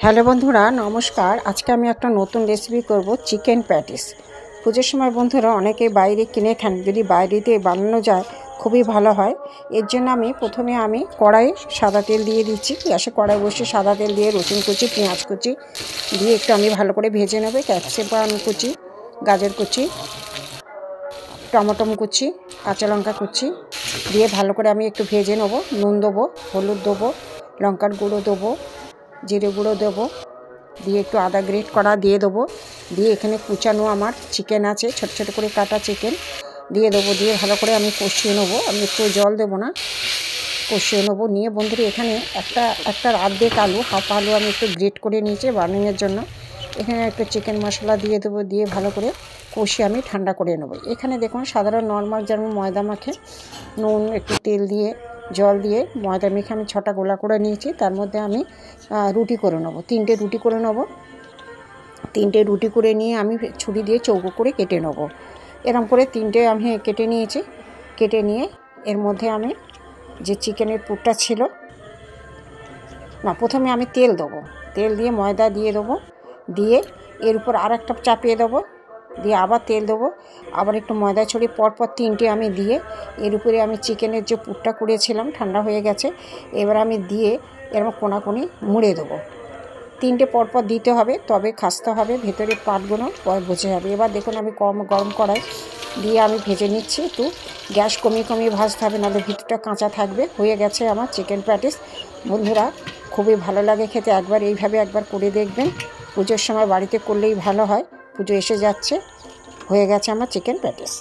Hello বন্ধুরা, নমস্কার। আজকে আমি একটা নতুন রেসিপি করব, চিকেন প্যাটিস। পুজোর সময় বন্ধুরা অনেকেই বাইরে কিনে খান, যদি বাইরেতে বানানো যায় খুবই ভালো হয়। এর জন্য প্রথমে কড়াইয়ে সাদা তেল দিয়ে দিচ্ছি। গ্যাসে কড়াই বসে সাদা তেল দিয়ে রসুন কুচি, পেঁয়াজ কুচি দিয়ে একটু ভালো করে ভেজে নেব। ক্যাপসিকাম কুচি, গাজর কুচি, টমেটো কুচি, কাঁচা লঙ্কা কুচি দিয়ে ভালো করে একটু ভেজে নেব। নুন দেবো, হলুদ দেবো, লঙ্কার গুঁড়ো দেবো, জিরে গুঁড়ো দেবো, দিয়ে একটু আদা গ্রেট করা দিয়ে দেবো। দিয়ে এখানে কুচানো আমার চিকেন আছে, ছোট ছোট করে কাটা চিকেন দিয়ে দেবো। দিয়ে ভালো করে কষিয়ে নেবো। একটু জল দেবো না, কষিয়ে নেবো। নিয়ে বন্ধুরা এখানে একটা অর্ধেক আলু, হাফ আলু একটু গ্রেট করে নিয়েছি বার্নিংয়ের জন্য। এখানে একটু চিকেন মশলা দিয়ে দেবো। দিয়ে ভালো করে কষিয়ে ঠান্ডা করে নেবো। এখানে দেখুন সাধারণ নর্মাল যেমন ময়দা মাখে, নুন একটু তেল দিয়ে জল দিয়ে ময়দা মেখে 6টা গোলা করে নিয়েছি। তার মধ্যে রুটি করে নেবো, 3টে রুটি করে নেবো। 3টে রুটি করে নিয়ে ছুরি দিয়ে চৌকো করে কেটে নেবো। এরকম করে 3টে কেটে নিয়েছি। কেটে নিয়ে এর মধ্যে যে চিকেনের পুরটা ছিল না, প্রথমে তেল দেবো। তেল দিয়ে ময়দা দিয়ে দেবো। দিয়ে এর উপর আর একটা চাপিয়ে দেবো। দিয়ে আবার তেল দেবো, আবার একটু ময়দা ছড়িয়ে পরপর 3টে দিয়ে এর উপরে চিকেনের যে পুরটা করেছিলাম ঠান্ডা হয়ে গেছে। এবার দিয়ে এরকম কোনাকুনি মুড়ে দেবো। 3টে পরপর দিতে হবে, তবে খাসতে হবে, ভেতরের পাটগুলো বোঝা যাবে। এবার দেখুন গরম কড়াই দিয়ে ভেজে নিচ্ছি। একটু গ্যাস কমিয়ে কমিয়ে ভাজতে হবে, নাহলে ভিতরটা কাঁচা থাকবে। হয়ে গেছে আমার চিকেন প্যাটিস। বন্ধুরা খুবই ভালো লাগে খেতে, এইভাবে একবার করে দেখবেন। পুজোর সময় বাড়িতে করলেই ভালো হয়, পুজো এসে যাচ্ছে। হয়ে গেছে আমার চিকেন প্যাটিস।